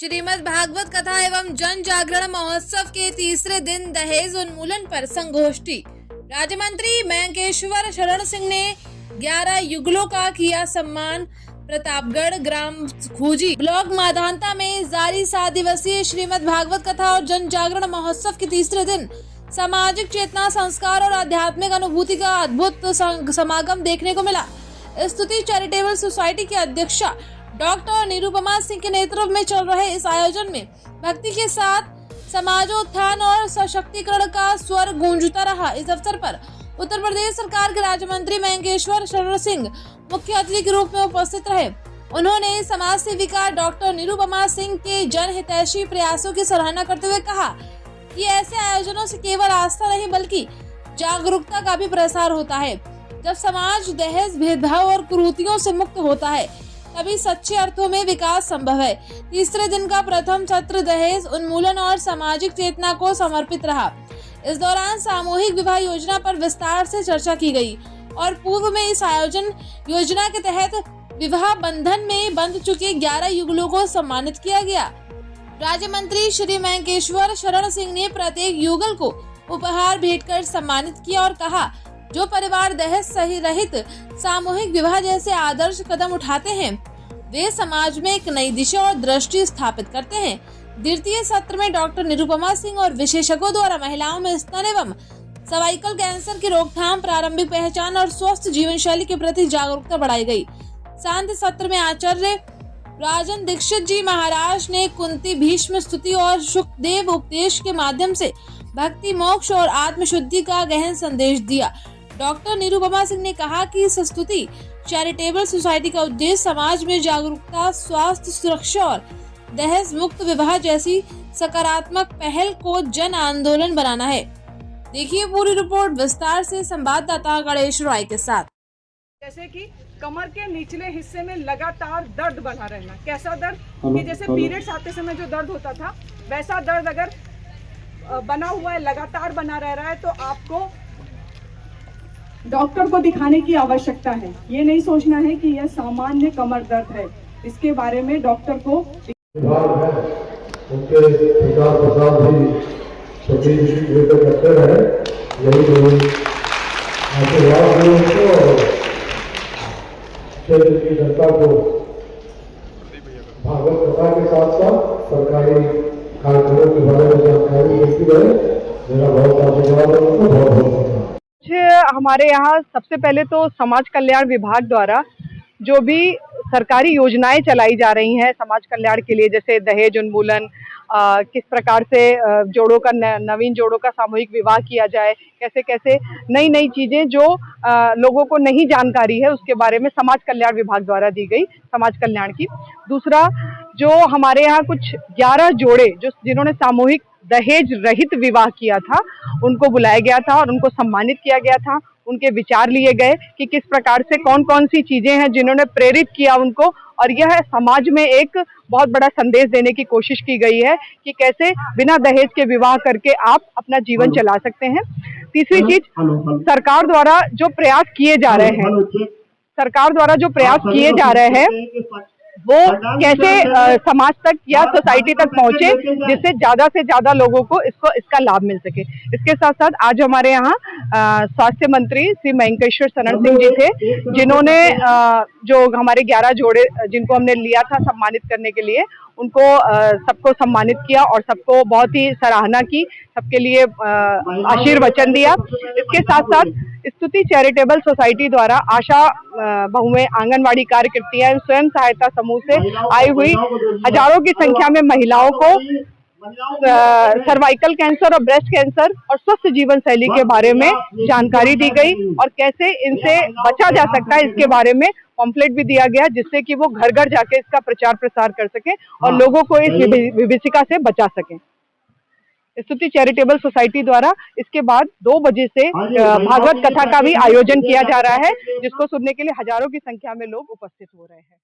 श्रीमद् भागवत कथा एवं जन जागरण महोत्सव के तीसरे दिन दहेज उन्मूलन पर संगोष्ठी। राज्य मंत्री मयंकेश्वर शरण सिंह ने 11 युगलों का किया सम्मान। प्रतापगढ़ ग्राम खूजी ब्लॉक माधानता में जारी 7 दिवसीय श्रीमद् भागवत कथा और जन जागरण महोत्सव के तीसरे दिन सामाजिक चेतना, संस्कार और आध्यात्मिक अनुभूति का अद्भुत समागम देखने को मिला। स्तुति चैरिटेबल सोसाइटी की अध्यक्षा डॉक्टर निरुपमा सिंह के नेतृत्व में चल रहे इस आयोजन में भक्ति के साथ समाजोत्थान और सशक्तिकरण का स्वर गूंजता रहा। इस अवसर पर उत्तर प्रदेश सरकार के राज्य मंत्री मयंकेश्वर शरण सिंह मुख्य अतिथि के रूप में उपस्थित रहे। उन्होंने समाज सेविका डॉक्टर निरुपमा सिंह के जनहितैषी प्रयासों की सराहना करते हुए कहा कि ऐसे आयोजनों से केवल आस्था नहीं बल्कि जागरूकता का भी प्रसार होता है। जब समाज दहेज, भेदभाव और कुरीतियों से मुक्त होता है तभी सच्चे अर्थों में विकास संभव है। तीसरे दिन का प्रथम सत्र दहेज उन्मूलन और सामाजिक चेतना को समर्पित रहा। इस दौरान सामूहिक विवाह योजना पर विस्तार से चर्चा की गई और पूर्व में इस आयोजन योजना के तहत विवाह बंधन में बंध चुके 11 युगलों को सम्मानित किया गया। राज्य मंत्री श्री मयंकेश्वर शरण सिंह ने प्रत्येक युगल को उपहार भेंट कर सम्मानित किया और कहा, जो परिवार दहेज सही रहित सामूहिक विवाह जैसे आदर्श कदम उठाते हैं वे समाज में एक नई दिशा और दृष्टि स्थापित करते हैं। द्वितीय सत्र में डॉक्टर निरुपमा सिंह और विशेषज्ञों द्वारा महिलाओं में स्तन एवं सर्वाइकल कैंसर की रोकथाम, प्रारंभिक पहचान और स्वस्थ जीवन शैली के प्रति जागरूकता बढ़ाई गई। शांति सत्र में आचार्य राजन दीक्षित जी महाराज ने कुंती भीष्म स्तुति और सुखदेव उपदेश के माध्यम से भक्ति, मोक्ष और आत्मशुद्धि का गहन संदेश दिया। डॉक्टर निरुपमा सिंह ने कहा कि इस स्तुति चैरिटेबल सोसाइटी का उद्देश्य समाज में जागरूकता, स्वास्थ्य सुरक्षा और दहेज मुक्त विवाह जैसी सकारात्मक पहल को जन आंदोलन बनाना है। देखिए पूरी रिपोर्ट विस्तार से संवाददाता गणेश राय के साथ। जैसे कि कमर के निचले हिस्से में लगातार दर्द बना रहना, कैसा दर्द कि जैसे पीरियड्स आते समय जो दर्द होता था वैसा दर्द अगर बना हुआ है, लगातार बना रह रहा है तो आपको डॉक्टर को दिखाने की आवश्यकता है। ये नहीं सोचना है कि यह सामान्य कमर दर्द है, इसके बारे में डॉक्टर को उनके प्रचार प्रसार भी सभी करते रहे, यही आशीर्वाद दें और क्षेत्र की जनता को भागवत कथा के साथ साथ सरकारी कार्यक्रमों के बारे में जानकारी देती रहे। मेरा बहुत आशीर्वाद है, उनको बहुत बहुत धन्यवाद। हमारे यहाँ सबसे पहले तो समाज कल्याण विभाग द्वारा जो भी सरकारी योजनाएं चलाई जा रही हैं समाज कल्याण के लिए, जैसे दहेज उन्मूलन, किस प्रकार से जोड़ों का नवीन जोड़ों का सामूहिक विवाह किया जाए, कैसे कैसे नई नई चीजें जो लोगों को नहीं जानकारी है उसके बारे में समाज कल्याण विभाग द्वारा दी गई समाज कल्याण की। दूसरा, जो हमारे यहाँ कुछ 11 जोड़े जिन्होंने सामूहिक दहेज रहित विवाह किया था उनको बुलाया गया था और उनको सम्मानित किया गया था। उनके विचार लिए गए कि किस प्रकार से कौन कौन सी चीजें हैं जिन्होंने प्रेरित किया उनको, और यह समाज में एक बहुत बड़ा संदेश देने की कोशिश की गई है कि कैसे बिना दहेज के विवाह करके आप अपना जीवन चला सकते हैं। तीसरी चीज, सरकार द्वारा जो प्रयास किए जा रहे हैं वो कैसे समाज तक या सोसाइटी तक पहुंचे जिससे ज्यादा से ज्यादा लोगों को इसका लाभ मिल सके। इसके साथ साथ आज हमारे यहाँ स्वास्थ्य मंत्री श्री मयंकेश्वर शरण सिंह जी थे, जिन्होंने जो हमारे 11 जोड़े जिनको हमने लिया था सम्मानित करने के लिए, उनको सबको सम्मानित किया और सबको बहुत ही सराहना की, सबके लिए आशीर्वचन दिया। इसके साथ साथ स्तुति चैरिटेबल सोसाइटी द्वारा आशा बहुएं, आंगनवाड़ी कार्यकर्तियां, स्वयं सहायता समूह से आई हुई हजारों की संख्या में महिलाओं को सर्वाइकल कैंसर और ब्रेस्ट कैंसर और स्वस्थ जीवन शैली के बारे में जानकारी दी गई और कैसे इनसे बचा जा सकता है इसके बारे में पम्फलेट भी दिया गया, जिससे कि वो घर घर जाके इसका प्रचार प्रसार कर सके और लोगों को इस विभीषिका से बचा सके। स्तुति चैरिटेबल सोसाइटी द्वारा इसके बाद 2 बजे से भागवत कथा का भी आयोजन किया जा रहा है, जिसको सुनने के लिए हजारों की संख्या में लोग उपस्थित हो रहे हैं।